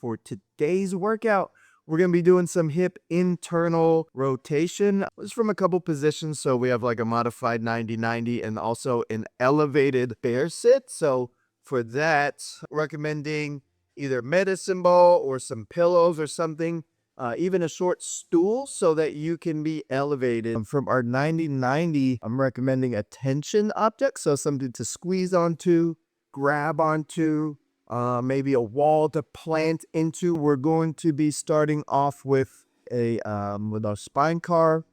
for today's workout, we're going to be doing some hip internal rotation. It's from a couple positions. So we have like a modified 90-90 and also an elevated bear sit. So for that, recommending either medicine ball or some pillows or something, even a short stool so that you can be elevated. From our 90-90, I'm recommending a tension object. So something to squeeze onto, grab onto, maybe a wall to plant into. We're going to be starting off with with our spine car,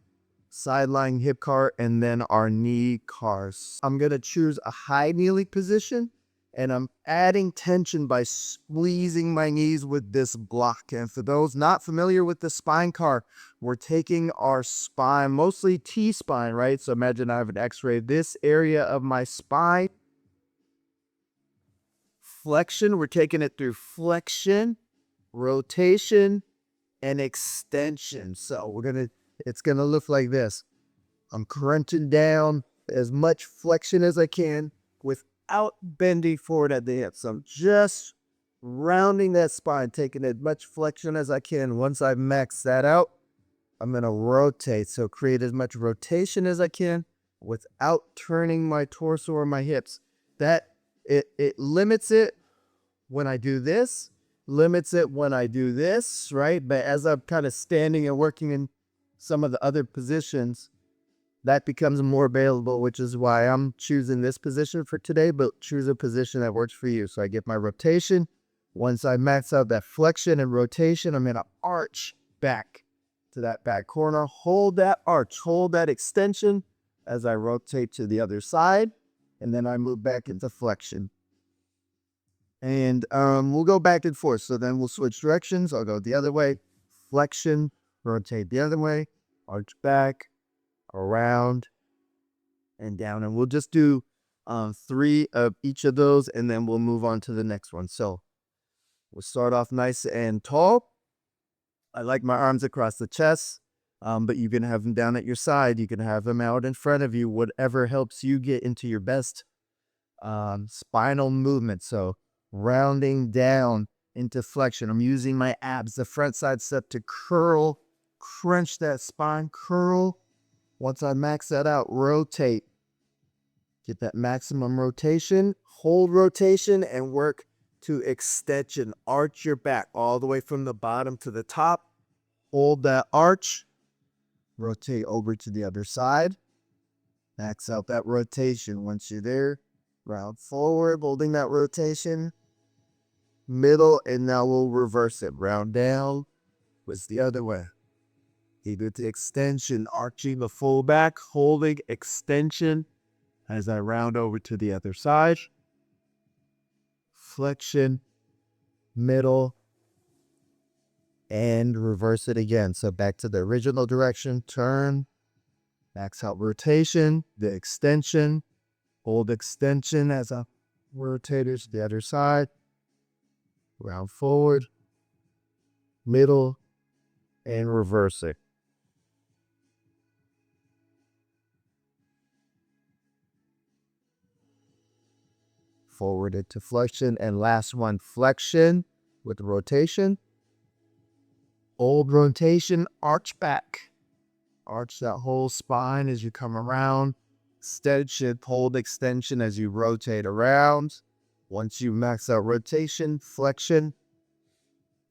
side lying hip car, and then our knee cars. I'm going to choose a high kneeling position, and I'm adding tension by squeezing my knees with this block. And for those not familiar with the spine car, we're taking our spine, mostly T-spine, right? So imagine I have an x-ray. This area of my spine, flexion, we're taking it through flexion, rotation, and extension. So it's gonna look like this. I'm crunching down as much flexion as I can without bending forward at the hip. So I'm just rounding that spine, taking as much flexion as I can. Once I've maxed that out, I'm gonna rotate. So create as much rotation as I can without turning my torso or my hips. It limits it when I do this, limits it when I do this, right? But as I'm kind of standing and working in some of the other positions, that becomes more available, which is why I'm choosing this position for today, but choose a position that works for you. So I get my rotation. Once I max out that flexion and rotation, I'm gonna arch back to that back corner, hold that arch, hold that extension as I rotate to the other side. And then I move back into flexion. And we'll go back and forth. So then we'll switch directions. I'll go the other way, flexion, rotate the other way, arch back, around, and down. And we'll just do 3 of each of those, and then we'll move on to the next one. So we'll start off nice and tall. I like my arms across the chest. But you can have them down at your side. You can have them out in front of you, whatever helps you get into your best spinal movement. So rounding down into flexion. I'm using my abs, the front side step, to curl, crunch that spine, curl. Once I max that out, rotate. Get that maximum rotation, hold rotation, and work to extension. Arch your back all the way from the bottom to the top. Hold that arch. Rotate over to the other side. Max out that rotation. Once you're there, round forward, holding that rotation. Middle, and now we'll reverse it. Round down, was the other way. Either the extension, arching the full back, holding extension as I round over to the other side. Flexion, middle, and reverse it again. So back to the original direction, turn, max out rotation, the extension, hold extension as I rotate it to the other side, round forward, middle, and reverse it. Forward it to flexion, and last one, flexion with rotation. Hold rotation, arch back. Arch that whole spine as you come around. Extension, hold extension as you rotate around. Once you max out rotation, flexion,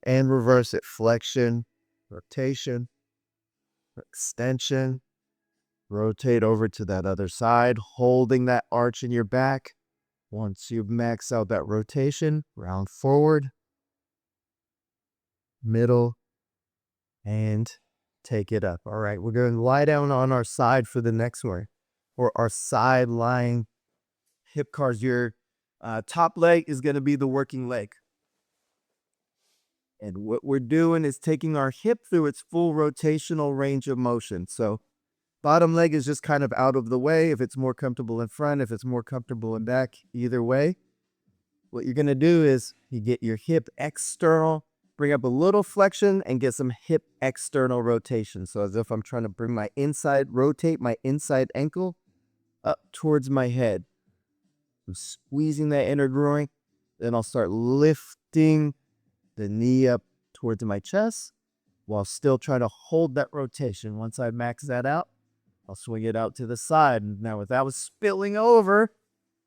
and reverse it. Flexion, rotation, extension, rotate over to that other side, holding that arch in your back. Once you max out that rotation, round forward, middle, and take it up. All right, we're going to lie down on our side for the next one, or our side lying hip cars. Your top leg is going to be the working leg. And what we're doing is taking our hip through its full rotational range of motion. So bottom leg is just kind of out of the way. If it's more comfortable in front, if it's more comfortable in back, either way. What you're going to do is you get your hip external, bring up a little flexion, and get some hip external rotation. So as if I'm trying to bring my inside, rotate my inside ankle up towards my head. I'm squeezing that inner groin. Then I'll start lifting the knee up towards my chest while still trying to hold that rotation. Once I max that out, I'll swing it out to the side. Now, without spilling over,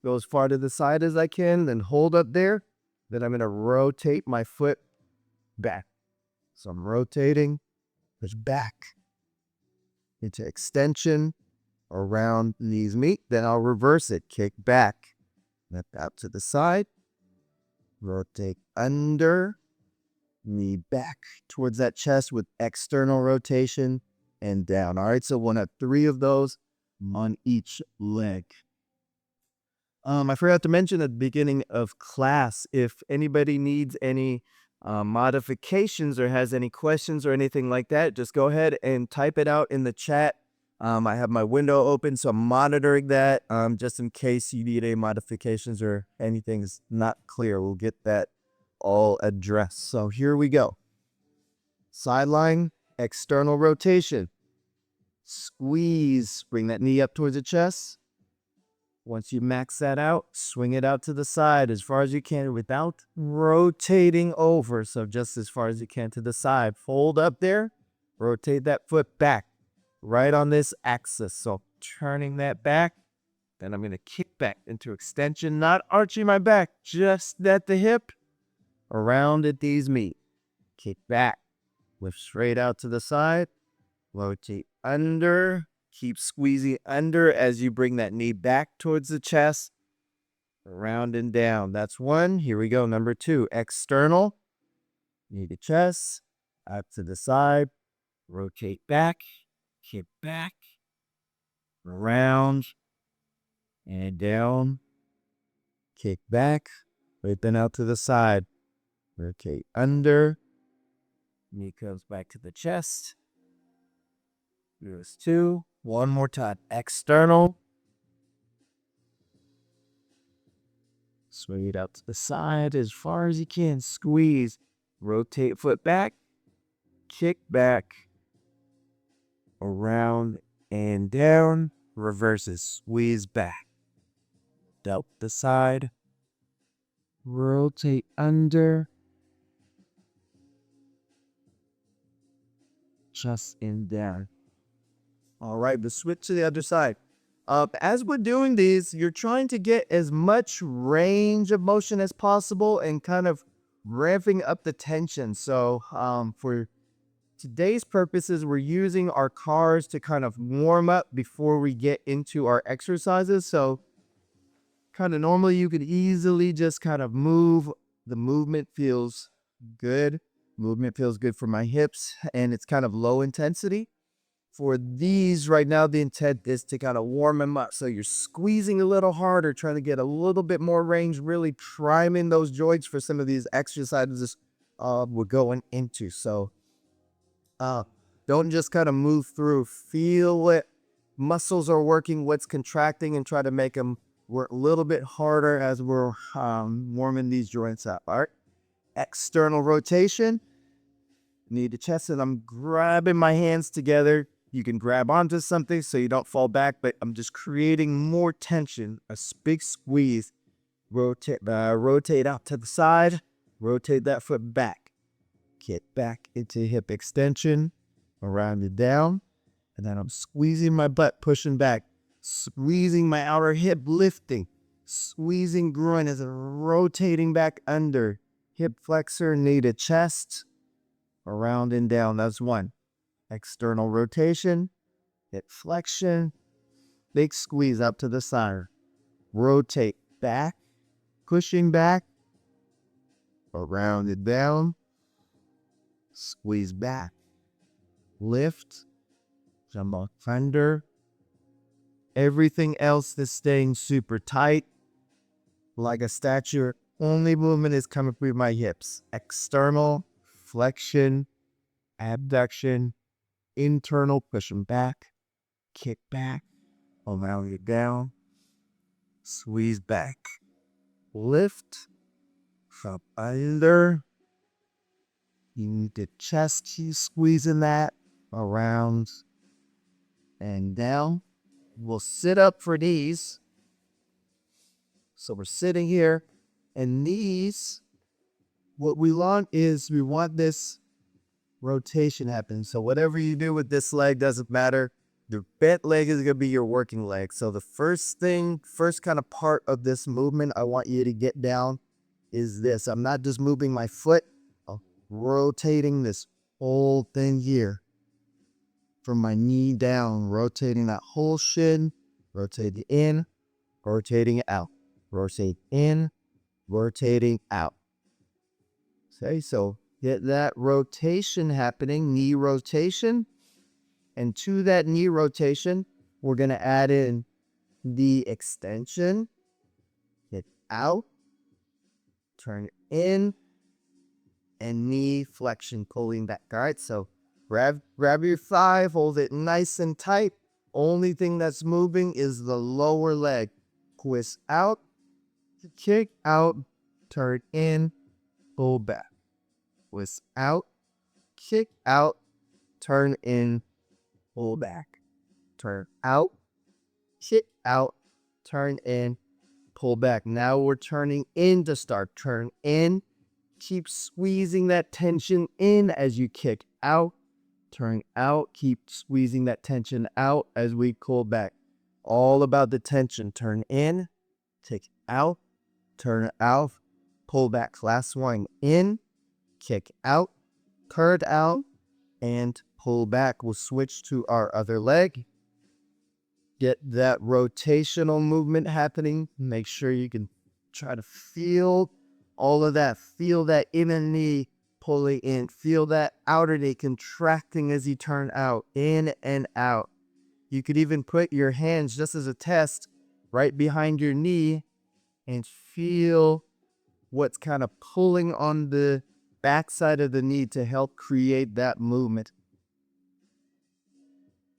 go as far to the side as I can, then hold up there. Then I'm going to rotate my foot back. So I'm rotating, push back into extension, around knees meet. Then I'll reverse it, kick back, lift out to the side, rotate under, knee back towards that chest with external rotation and down. All right, so we'll have 3 of those on each leg. I forgot to mention at the beginning of class, if anybody needs any modifications or has any questions or anything like that, just go ahead and type it out in the chat. I have my window open, so I'm monitoring that just in case you need any modifications or anything's not clear. We'll get that all addressed. So here we go. Sideline, external rotation. Squeeze, bring that knee up towards the chest. Once you max that out, swing it out to the side as far as you can without rotating over. So just as far as you can to the side. Fold up there, rotate that foot back right on this axis. So turning that back, then I'm going to kick back into extension, not arching my back, just at the hip, around at these meet. Kick back, lift straight out to the side, rotate under. Keep squeezing under as you bring that knee back towards the chest, around and down. That's 1. Here we go. Number 2, external. Knee to chest, out to the side, rotate back, kick back, around and down, kick back, right then out to the side, rotate under, knee comes back to the chest. Here's 2. One more time. External. Swing it out to the side as far as you can. Squeeze. Rotate foot back. Kick back. Around and down. Reverses. Squeeze back. Out the side. Rotate under. Just and down. All right, let's switch to the other side. As we're doing these, you're trying to get as much range of motion as possible and kind of ramping up the tension. So for today's purposes, we're using our cars to kind of warm up before we get into our exercises. So kind of normally you could easily just kind of move. The movement feels good. Movement feels good for my hips, and it's kind of low intensity. For these right now, the intent is to kind of warm them up. So you're squeezing a little harder, trying to get a little bit more range, really priming those joints for some of these exercises we're going into. So don't just kind of move through. Feel what muscles are working, what's contracting, and try to make them work a little bit harder as we're warming these joints up. All right. External rotation. Knee to chest, and I'm grabbing my hands together. You can grab onto something so you don't fall back, but I'm just creating more tension. A big squeeze. Rotate out to the side. Rotate that foot back. Get back into hip extension. Around and down. And then I'm squeezing my butt, pushing back. Squeezing my outer hip, lifting. Squeezing groin as I'm rotating back under. Hip flexor, knee to chest. Around and down. That's 1. External rotation, hip flexion, big squeeze up to the side. Rotate back, pushing back, around and down, squeeze back, lift, jump up under. Everything else is staying super tight, like a statue. Only movement is coming through my hips. External, flexion, abduction, internal, pushing back, kick back, around it down, squeeze back, lift, from under. You need the chest, keep squeezing that, around and down. We'll sit up for these. So we're sitting here, and these what we want is we want this rotation happening. So whatever you do with this leg doesn't matter. The bent leg is going to be your working leg. So the first kind of part of this movement I want you to get down is this. I'm not just moving my foot, I'm rotating this whole thing here from my knee down, rotating that whole shin, rotating in, rotating out, rotate in, rotating out. Okay, so get that rotation happening, knee rotation. And to that knee rotation, we're going to add in the extension, hit out, turn in, and knee flexion, pulling back. All right, so grab your thigh, hold it nice and tight. Only thing that's moving is the lower leg. Twist out, kick out, turn in, pull back. Twist out, kick out, turn in, pull back. Turn out, kick out, turn in, pull back. Now we're turning in to start. Turn in, keep squeezing that tension in as you kick out. Turn out, keep squeezing that tension out as we pull back. All about the tension. Turn in, kick out, turn out, pull back. Last one, in, kick out, turn out, and pull back. We'll switch to our other leg. Get that rotational movement happening. Make sure you can try to feel all of that. Feel that inner knee pulling in. Feel that outer knee contracting as you turn out, in and out. You could even put your hands, just as a test, right behind your knee and feel what's kind of pulling on the backside of the knee to help create that movement.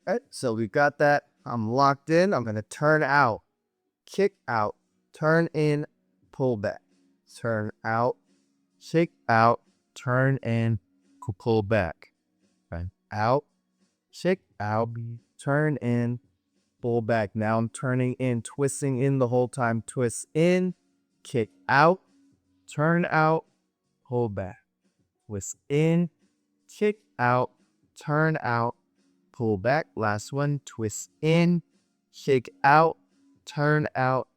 All right, so we've got that. I'm locked in. I'm going to turn out, kick out, turn in, pull back. Turn out, kick out, turn in, pull back. Okay. Out, kick out, turn in, pull back. Now I'm turning in, twisting in the whole time. Twist in, kick out, turn out, pull back. Twist in, kick out, turn out, pull back. Last one, twist in, kick out, turn out,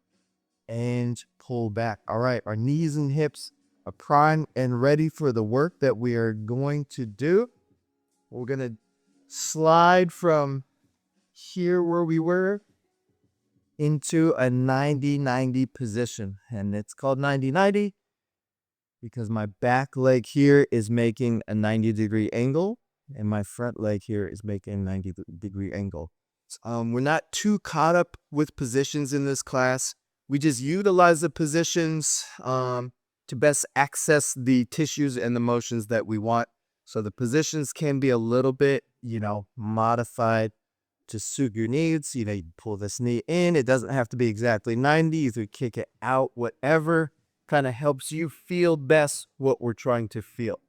and pull back. All right, our knees and hips are primed and ready for the work that we are going to do. We're going to slide from here where we were into a 90-90 position. And it's called 90-90 because my back leg here is making a 90-degree angle and my front leg here is making a 90-degree angle. We're not too caught up with positions in this class. We just utilize the positions to best access the tissues and the motions that we want. So the positions can be a little bit, modified to suit your needs. You pull this knee in. It doesn't have to be exactly 90. Either kick it out, whatever kind of helps you feel best what we're trying to feel.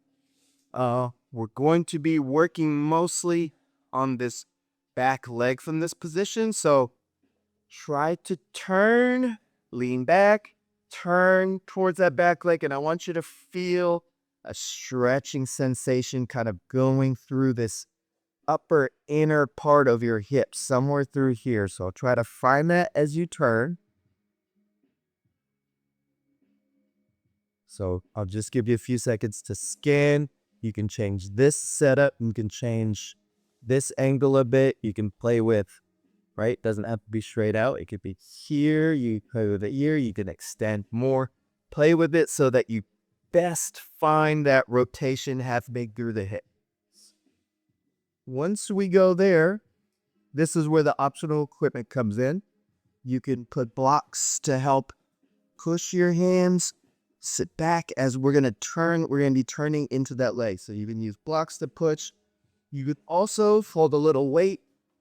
We're going to be working mostly on this back leg from this position. So try to turn, lean back, turn towards that back leg. And I want you to feel a stretching sensation kind of going through this upper inner part of your hips, somewhere through here. So try to find that as you turn. So I'll just give you a few seconds to scan. You can change this setup. You can change this angle a bit. You can play with, right? Doesn't have to be straight out. It could be here. You play with it here. You can extend more. Play with it so that you best find that rotation happening through the hips. Once we go there, this is where the optional equipment comes in. You can put blocks to help push your hands. Sit back as we're going to turn. We're going to be turning into that leg. So you can use blocks to push. You could also fold a little weight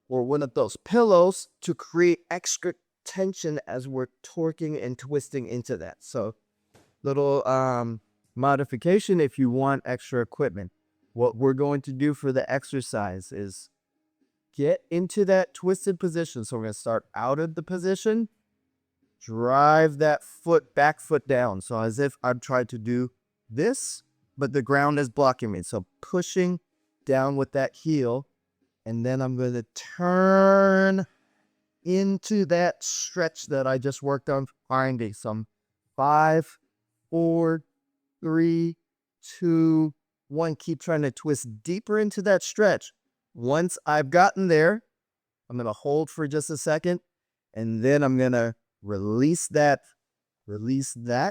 or one of those pillows to create extra tension as we're torquing and twisting into that. So little modification if you want extra equipment. What we're going to do for the exercise is get into that twisted position. So we're going to start out of the position. Drive that back foot down. So as if I've tried to do this, but the ground is blocking me. So pushing down with that heel, and then I'm going to turn into that stretch that I just worked on finding. So I'm 5, 4, 3, 2, 1. Keep trying to twist deeper into that stretch. Once I've gotten there, I'm going to hold for just a second, and then I'm going to release that.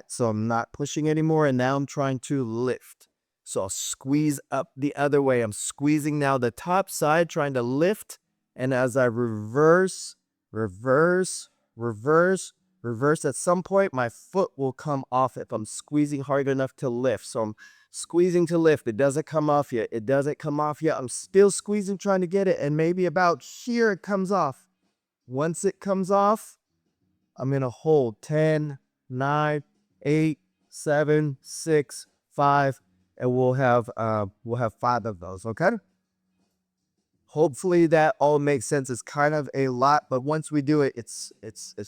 So I'm not pushing anymore, and now I'm trying to lift. So I'll squeeze up the other way. I'm squeezing now the top side, trying to lift, and as I reverse, reverse, at some point my foot will come off if I'm squeezing hard enough to lift. So I'm squeezing to lift. It doesn't come off yet. I'm still squeezing, trying to get it, and maybe about here it comes off. Once it comes off, I'm going to hold 10, 9, 8, 7, 6, 5, and we'll have 5 of those, okay? Hopefully that all makes sense. It's kind of a lot, but once we do it, it's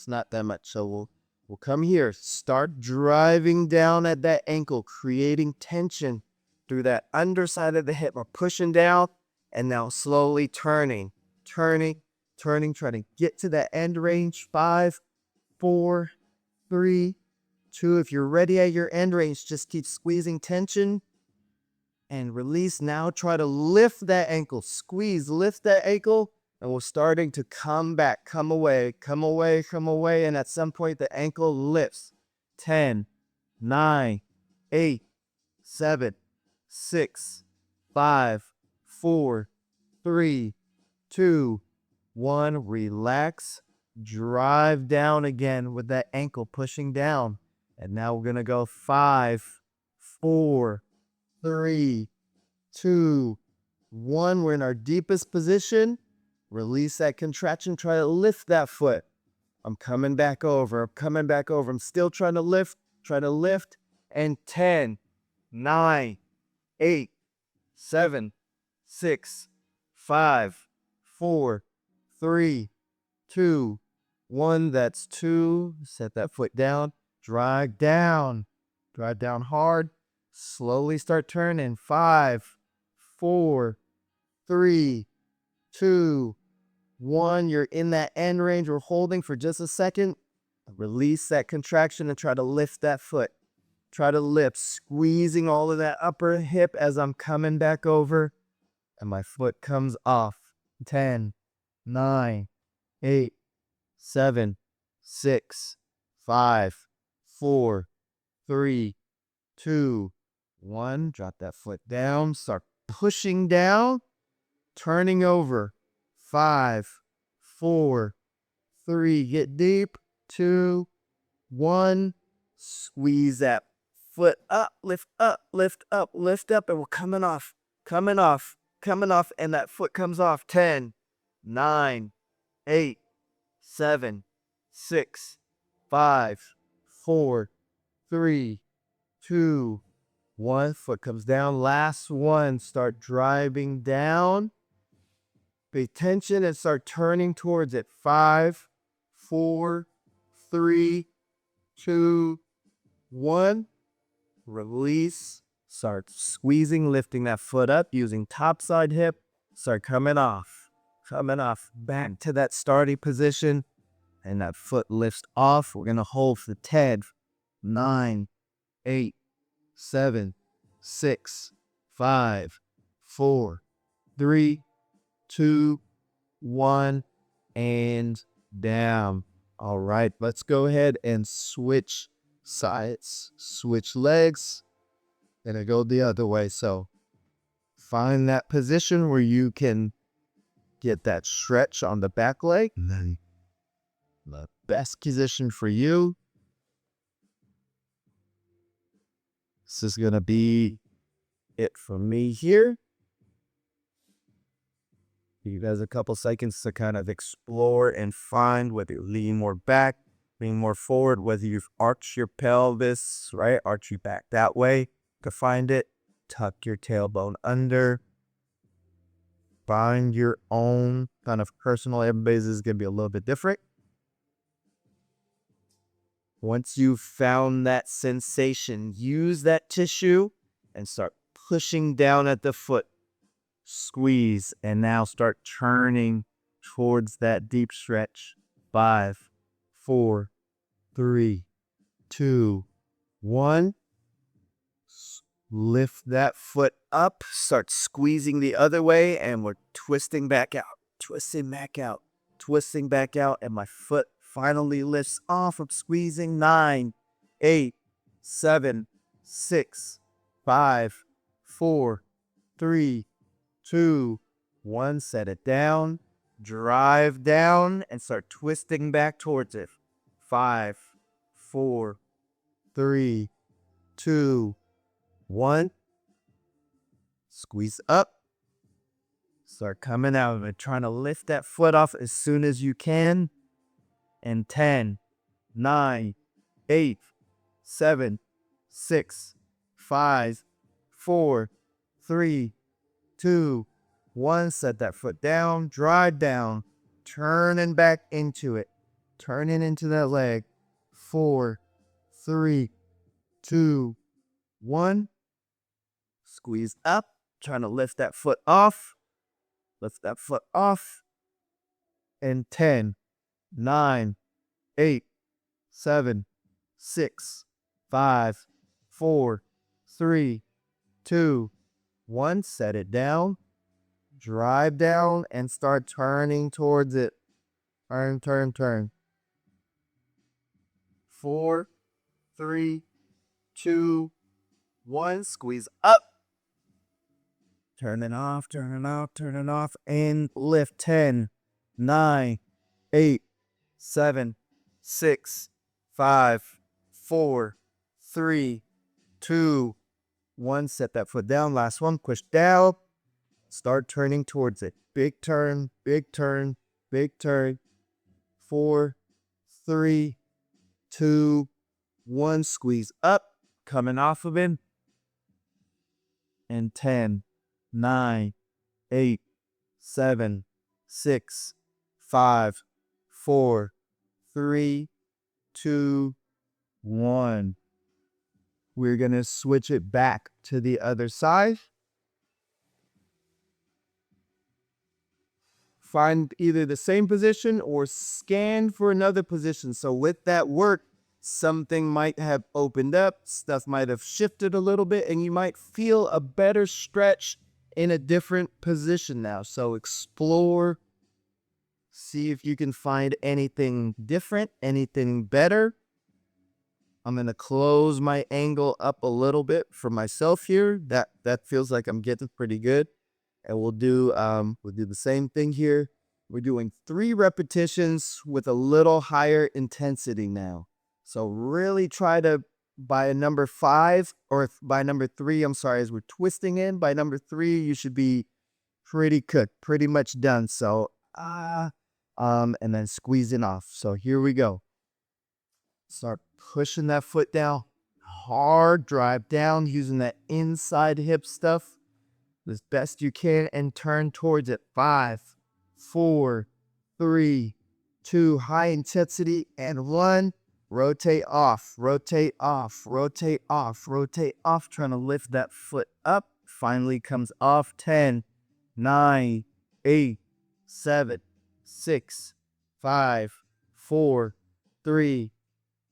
not that much. So we'll come here, start driving down at that ankle, creating tension through that underside of the hip. We're pushing down, and now slowly turning, trying to get to that end range. 5, 4, 3, 2. If you're ready at your end range, just keep squeezing tension and release. Now try to lift that ankle. Squeeze, lift that ankle, and we're starting to come back, come away, and at some point the ankle lifts. 10, 9, 8, 7, 6, 5, 4, 3, 2, 1. Relax. Drive down again with that ankle pushing down. And now we're going to go 5, 4, 3, 2, 1. We're in our deepest position. Release that contraction. Try to lift that foot. I'm coming back over. I'm still trying to lift. And 10, 9, 8, 7, 6, 5, 4, 3, 2, 1. That's 2. Set that foot down. Drive down hard. Slowly start turning. 5, 4, 3, 2, 1. You're in that end range. We're holding for just a second. Release that contraction and try to lift that foot. Try to lift, squeezing all of that upper hip as I'm coming back over, and my foot comes off. 10, 9, 8, 7, 6, 5, 4, 3, 2, 1. Drop that foot down. Start pushing down, turning over. 5, 4, 3. Get deep. 2, 1. Squeeze that foot up, lift up, and we're coming off, and that foot comes off. 10, 9, 8, 7, 6, 5, 4, 3, 2, 1. Foot comes down. Last one. Start driving down. Pay attention and start turning towards it. 5, 4, 3, 2, 1. Release. Start squeezing, lifting that foot up using top side hip. Start coming off. Back to that starting position. And that foot lifts off. We're going to hold for 10, 9, 8, 7, 6, 5, 4, 3, 2, 1, and down. All right, let's go ahead and switch sides, switch legs, and I go the other way. So find that position where you can get that stretch on the back leg, and then the best position for you. This is going to be it for me here. Give you guys a couple seconds to kind of explore and find whether you lean more back, lean more forward, whether you've arched your pelvis, right? Arch your back that way to find it. Tuck your tailbone under. Find your own kind of personal. Everybody's is going to be a little bit different. Once you've found that sensation, use that tissue and start pushing down at the foot. Squeeze, and now start turning towards that deep stretch. 5, 4, 3, 2, 1. Lift that foot up, start squeezing the other way, and we're twisting back out, twisting back out, twisting back out, and my foot finally lifts off of squeezing. 9, 8, 7, 6, 5, 4, 3, 2, 1. Set it down, drive down, and start twisting back towards it. 5, 4, 3, 2, 1. Squeeze up. Start coming out of it. Trying to lift that foot off as soon as you can. And 10, 9, 8, 7, 6, 5, 4, 3, 2, 1. Set that foot down. Drive down. Turning back into it. Turning into that leg. 4, 3, 2, 1. Squeeze up, trying to lift that foot off. Lift that foot off. And 10, 9, 8, 7, 6, 5, 4, 3, 2, 1. Set it down. Drive down and start turning towards it. Turn, turn, turn. 4, 3, 2, 1. Squeeze up. Turn it off, turn it off, turn it off, and lift. 10, 9, 8, 7, 6, 5, 4, 3, 2, 1. Set that foot down. Last one. Push down. Start turning towards it. Big turn, big turn, big turn. 4, 3, 2, 1. Squeeze up. Coming off of it. And 10, 9, 8, 7, 6, 5, 4, 3, 2, 1. We're going to switch it back to the other side. Find either the same position or scan for another position. So with that work, something might have opened up, stuff might have shifted a little bit, and you might feel a better stretch in a different position now. So explore, see if you can find anything different, anything better. I'm going to close my angle up a little bit for myself here. That feels like I'm getting pretty good. And we'll do the same thing here. We're doing 3 repetitions with a little higher intensity now. So really try to, by number 5, or by number 3, I'm sorry, as we're twisting in, by number 3, you should be pretty cooked, pretty much done. So, and then squeezing off. So here we go. Start pushing that foot down hard, drive down using that inside hip stuff as best you can, and turn towards it. 5, 4, 3, 2, high intensity, and 1. Rotate off, rotate off, rotate off, rotate off, trying to lift that foot up. Finally comes off. 10, 9, 8, 7, 6, 5, 4, 3,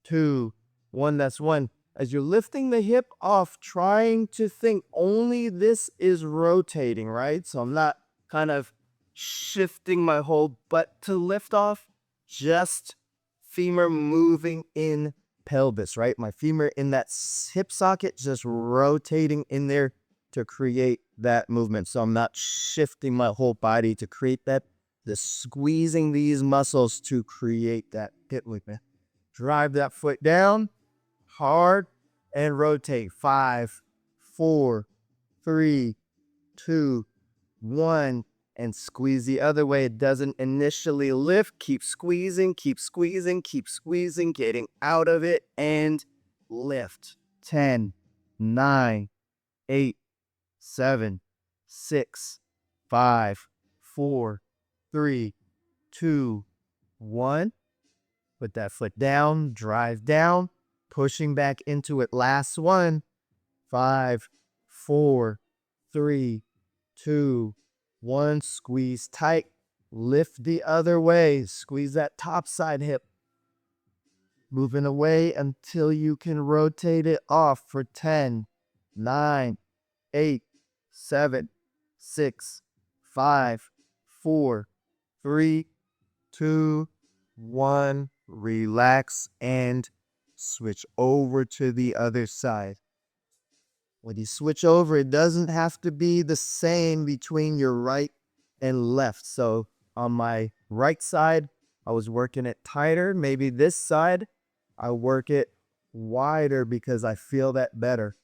2, 1. That's 1. As you're lifting the hip off, trying to think only this is rotating, right? So I'm not kind of shifting my whole butt to lift off, just femur moving in pelvis, right? My femur in that hip socket, just rotating in there to create that movement. So I'm not shifting my whole body to create that, just squeezing these muscles to create that hip movement. Drive that foot down hard and rotate. 5, 4, 3, 2, 1. And squeeze the other way. It doesn't initially lift. Keep squeezing, keep squeezing, keep squeezing, getting out of it, and lift. 10, 9, 8, 7, 6, 5, 4, 3, 2, 1. Put that foot down, drive down, pushing back into it. Last one. 5, 4, 3, 2, 1. Squeeze tight. Lift the other way. Squeeze that top side hip. Moving away until you can rotate it off for 10, 9, 8, 7, 6, 5, 4, 3, 2, 1. Relax and switch over to the other side. When you switch over, it doesn't have to be the same between your right and left. So on my right side, I was working it tighter. Maybe this side, I work it wider because I feel that better.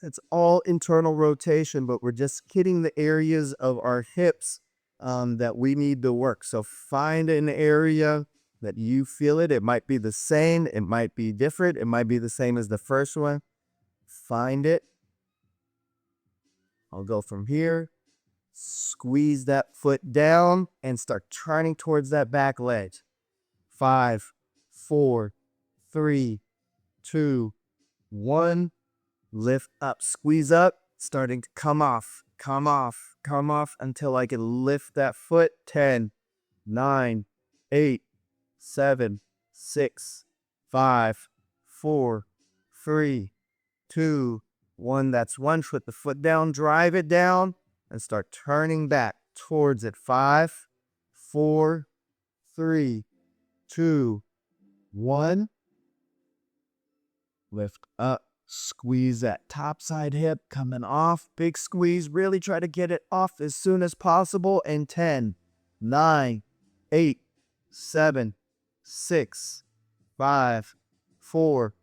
It's all internal rotation, but we're just hitting the areas of our hips that we need to work. So find an area that you feel it. It might be the same. It might be different. It might be the same as the first one. Find it. I'll go from here. Squeeze that foot down and start turning towards that back leg. 5, 4, 3, 2, 1. Lift up, squeeze up, starting to come off, come off, come off until I can lift that foot. 10, 9, 8, 7, 6, 5, 4, 3, 2, 1. That's one. Put the foot down, drive it down, and start turning back towards it. 5, 4, 3, 2, 1. Lift up. Squeeze that top side hip coming off. Big squeeze. Really try to get it off as soon as possible. And 10, 9, 8, 7, 6, 5, 4,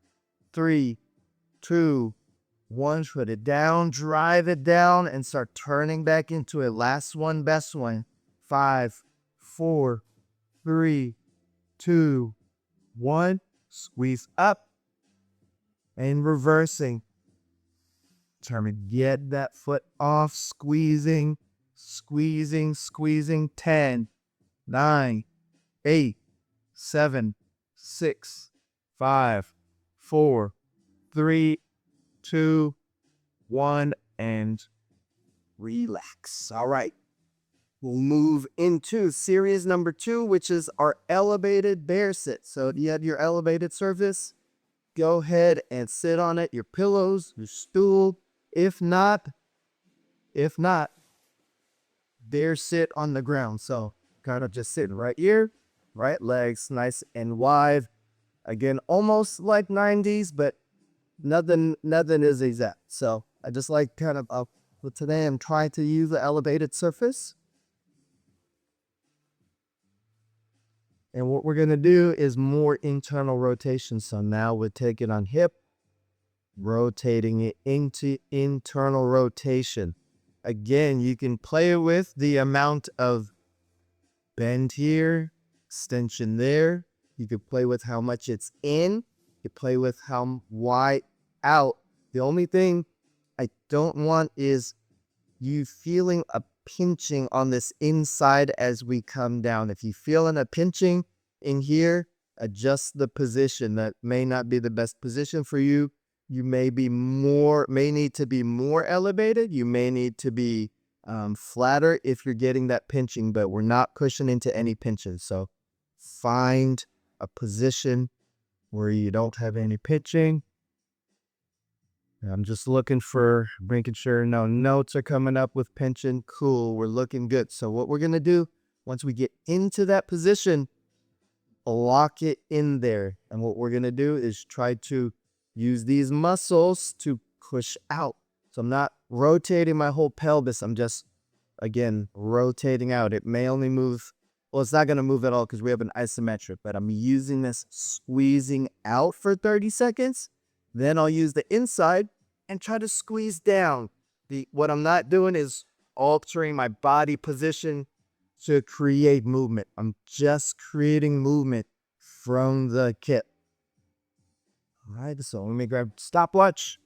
3, 2, 1. Put it down. Drive it down and start turning back into it. Last one, best one. 5, 4, 3, 2, 1. Squeeze up. And reversing. Trying to get that foot off. Squeezing, squeezing, squeezing. 10, 9, 8, 7, 6, 5, 4, 3, 2, 1. And relax. All right. We'll move into series number 2, which is our elevated bear sit. So you have your elevated surface. Go ahead and sit on it, your pillows, your stool. If not, bear sit on the ground. So kind of just sitting right here, right legs nice and wide. Again, almost like 90s, but nothing is exact. So I just like kind of, but today I'm trying to use the elevated surface. And what we're going to do is more internal rotation. So now we're taking on hip, rotating it into internal rotation. Again, you can play with the amount of bend here, extension there. You can play with how much it's in. You can play with how wide out. The only thing I don't want is you feeling a pinching on this inside as we come down. If you feeling a pinching in here, adjust the position. That may not be the best position for you. You may need to be more elevated. You may need to be flatter if you're getting that pinching, but we're not pushing into any pinches. So find a position where you don't have any pinching. I'm just making sure no notes are coming up with pinching. Cool, we're looking good. So what we're gonna do, once we get into that position, lock it in there. And what we're gonna do is try to use these muscles to push out. So I'm not rotating my whole pelvis. I'm just, again, rotating out. It may only move, well, it's not gonna move at all because we have an isometric, but I'm using this squeezing out for 30 seconds. Then I'll use the inside and try to squeeze down. What I'm not doing is altering my body position to create movement. I'm just creating movement from the hip. All right, so let me grab stopwatch.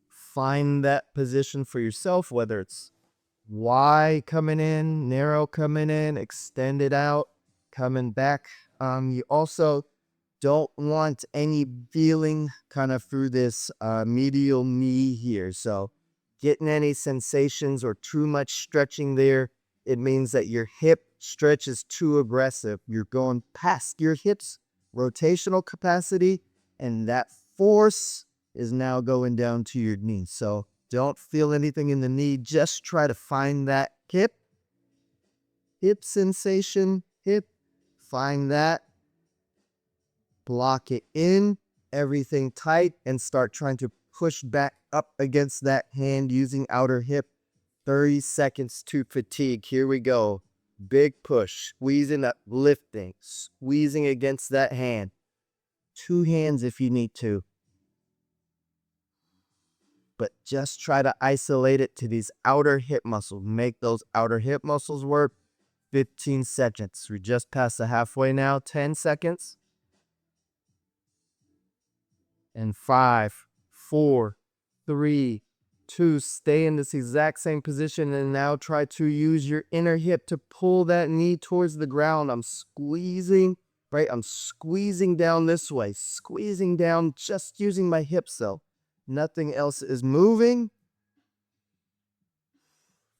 Find that position for yourself, whether it's wide coming in, narrow coming in, extended out, coming back You also don't want any feeling kind of through this medial knee here. So getting any sensations or too much stretching there, it means that your hip stretch is too aggressive. You're going past your hips rotational capacity, and that force is now going down to your knee. So don't feel anything in the knee. Just try to find that hip sensation, find that, block it in, everything tight, and start trying to push back up against that hand using outer hip. 30 seconds to fatigue. Here we go. Big push, squeezing up, lifting, squeezing against that hand. 2 hands if you need to. But just try to isolate it to these outer hip muscles. Make those outer hip muscles work. 15 seconds. We're just past the halfway now. 10 seconds. And 5, 4, 3, 2. Stay in this exact same position and now try to use your inner hip to pull that knee towards the ground. I'm squeezing, right? I'm squeezing down this way. Squeezing down, just using my hips though. Nothing else is moving.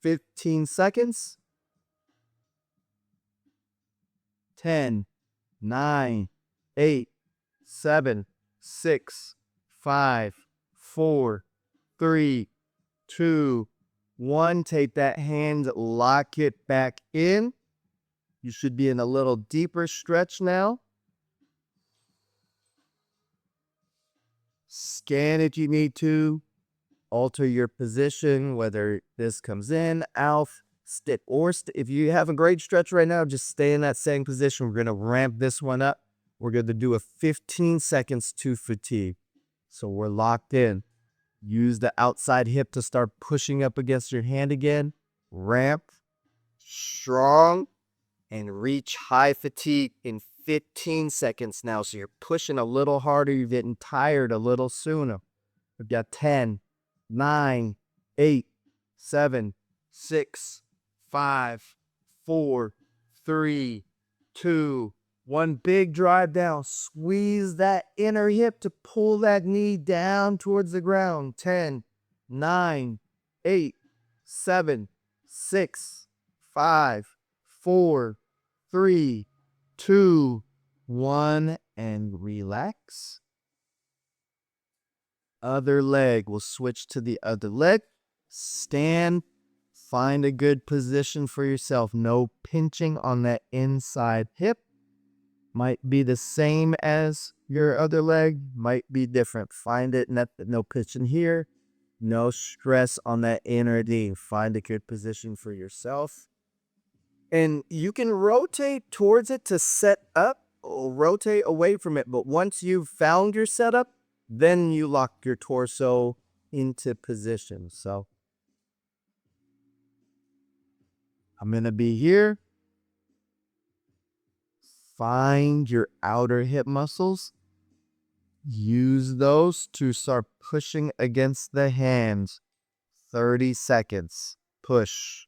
15 seconds. 10, 9, 8, 7, 6, 5, 4, 3, 2, 1. Take that hand, lock it back in. You should be in a little deeper stretch now. Scan if you need to. Alter your position, whether this comes in, out, stick, or if you have a great stretch right now, just stay in that same position. We're going to ramp this one up. We're going to do a 15 seconds to fatigue. So we're locked in. Use the outside hip to start pushing up against your hand again. Ramp, strong, and reach high fatigue in 15 seconds now. So you're pushing a little harder. You're getting tired a little sooner. We've got 10, 9, 8, 7, 6, 5, 4, 3, 2, 1. Big drive down. Squeeze that inner hip to pull that knee down towards the ground. 10, 9, 8, 7, 6, 5, 4, 3, 2, 1. And relax. Other leg. We'll switch to the other leg. Stand. Find a good position for yourself. No pinching on that inside hip. Might be the same as your other leg. Might be different. Find it. No pinching here. No stress on that inner knee. Find a good position for yourself. And you can rotate towards it to set up or rotate away from it. But once you've found your setup, then you lock your torso into position. So I'm going to be here. Find your outer hip muscles. Use those to start pushing against the hands. 30 seconds. Push.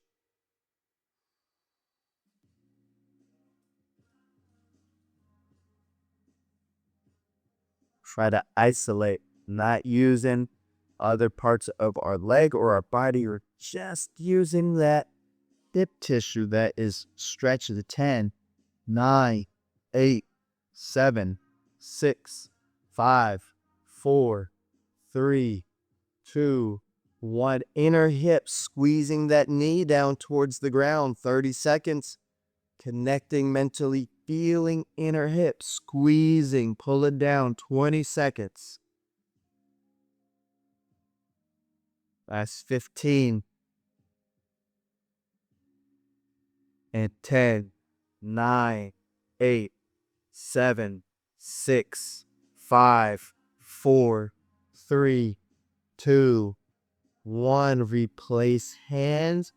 Try to isolate, not using other parts of our leg or our body, or just using that hip tissue that is stretched to 10, 9, 8, 7, 6, 5, 4, 3, 2, 1. Inner hip, squeezing that knee down towards the ground. 30 seconds. Connecting mentally, feeling inner hip, squeezing, pulling down. 20 seconds. That's 15. And 10, 9, 8, 7, 6, 5, 4, 3, 2, 1. Replace hands.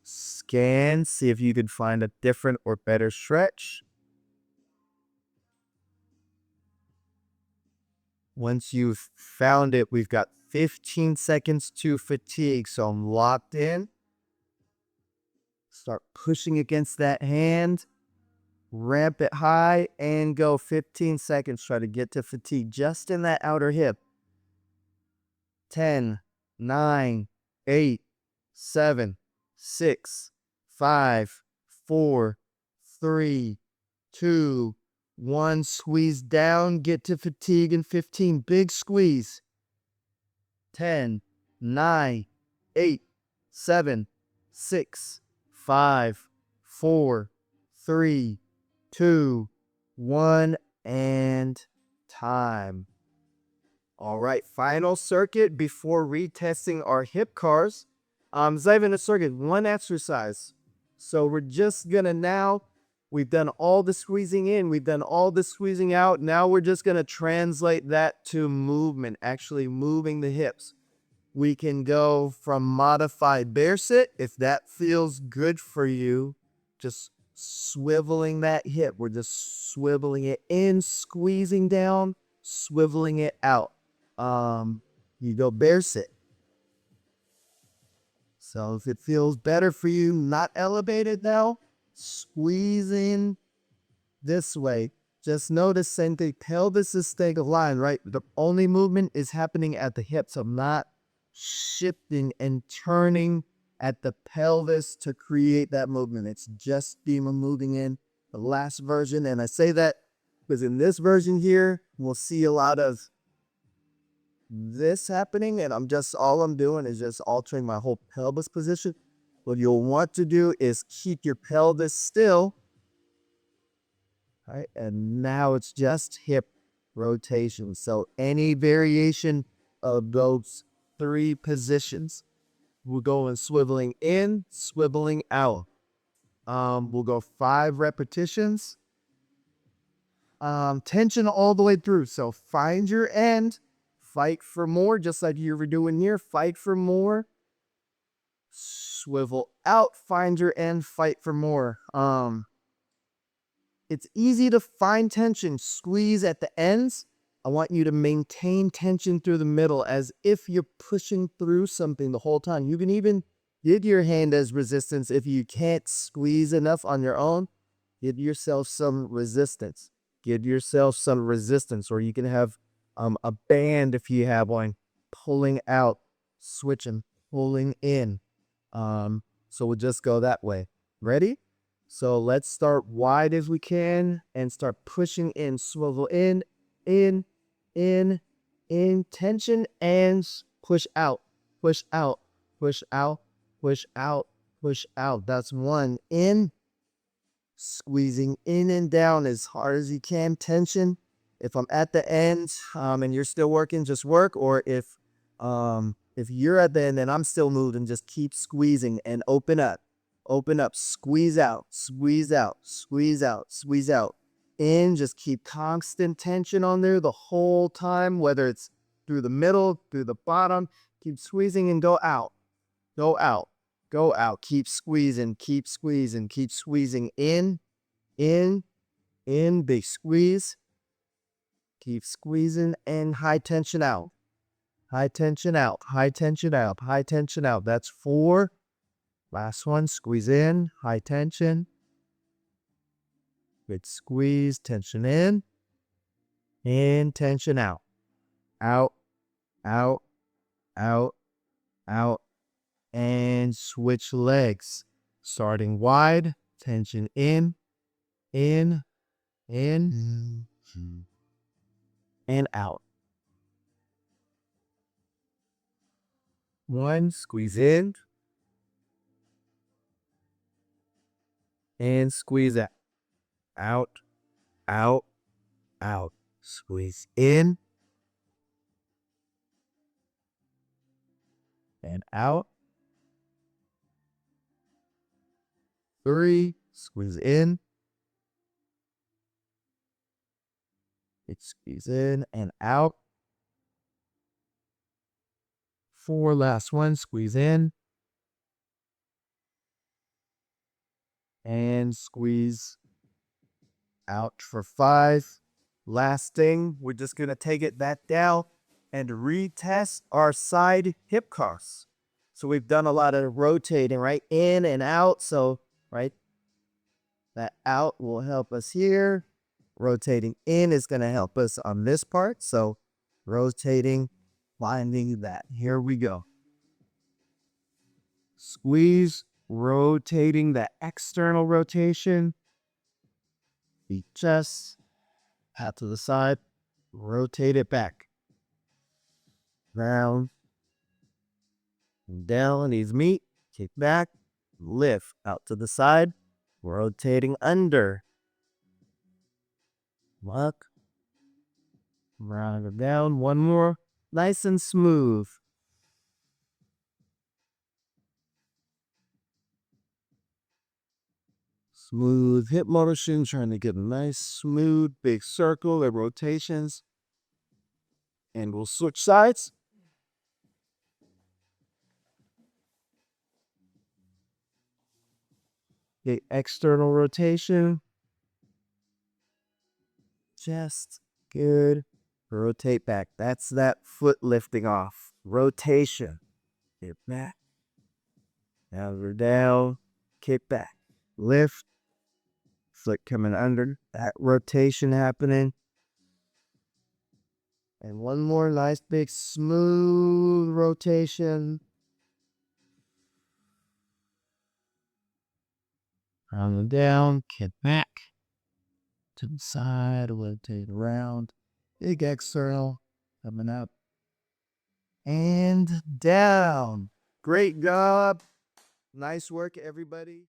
Scan, see if you can find a different or better stretch. Once you've found it, we've got 15 seconds to fatigue. So I'm locked in. Start pushing against that hand. ramp it high, and go 15 seconds. Try to get to fatigue just in that outer hip. 10, 9, 8, 7, 6, 5, 4, 3, 2, 1. Squeeze down, get to fatigue in 15. Big squeeze. 10, 9, 8, 7, 6, 5, 4, 3, 2, 1, and time. All right, final circuit before retesting our hip cars. It's not even a circuit, one exercise. So we're just gonna now, we've done all the squeezing in, we've done all the squeezing out. Now we're just gonna translate that to movement, actually moving the hips. We can go from modified bear sit, if that feels good for you, just swiveling that hip. We're just swiveling it in, squeezing down, swiveling it out. You go bear sit. So if it feels better for you, not elevated now, squeezing this way. Just notice same thing, pelvis is staying aligned, right? The only movement is happening at the hips. I'm not shifting and turning at the pelvis to create that movement. It's just being moving in the last version. And I say that because in this version here, we'll see a lot of this happening, and all I'm doing is just altering my whole pelvis position. What you'll want to do is keep your pelvis still. All right, and now it's just hip rotation. So any variation of those 3 positions, we'll go in swiveling in, swiveling out. We'll go 5 repetitions. Tension all the way through. So find your end. Fight for more, just like you were doing here. Fight for more. Swivel out, find your end, fight for more. It's easy to find tension. Squeeze at the ends. I want you to maintain tension through the middle as if you're pushing through something the whole time. You can even give your hand as resistance if you can't squeeze enough on your own. Give yourself some resistance. Give yourself some resistance, or you can have a band if you have one, pulling out, switching, pulling in. So we'll just go that way. Ready? So let's start wide as we can and start pushing in. Swivel in, tension, and push out, push out, push out, push out, push out. That's 1. In, squeezing in and down as hard as you can, tension. If I'm at the end and you're still working, just work. Or if you're at the end and I'm still moving, just keep squeezing and open up. Open up, squeeze out, squeeze out, squeeze out, squeeze out. In, just keep constant tension on there the whole time, whether it's through the middle, through the bottom. Keep squeezing and go out. Go out. Go out. Keep squeezing, keep squeezing, keep squeezing. In, big squeeze. Keep squeezing and high tension out. High tension out, high tension out, high tension out. That's 4. Last one, squeeze in, high tension. Good squeeze, tension in, tension out. Out, out, out, out. And switch legs. Starting wide, tension in, and out. 1, squeeze in, and squeeze out. Out, out, out. Squeeze in, and out. 3, squeeze in. Squeeze in and out. 4, last one, squeeze in. And squeeze out for 5. Last thing, we're just going to take it back down and retest our side hip cars. So we've done a lot of rotating, right? In and out. So, right? That out will help us here. Rotating in is going to help us on this part. So rotating, finding that. Here we go. Squeeze, rotating the external rotation. The chest, pat to the side, rotate it back. Round, down, knees meet, kick back, lift out to the side, rotating under. Lock, round it down, one more, nice and smooth. Smooth hip motion, trying to get a nice, smooth, big circle of rotations. And we'll switch sides. The external rotation. Just good. Rotate back. That's that foot lifting off. Rotation. Get back. Now we're down. Kick back. Lift. Foot coming under. That rotation happening. And one more nice big smooth rotation. Round and down. Kick back. To the side. Rotate around. Big external. Coming up. And down. Great job. Nice work, everybody.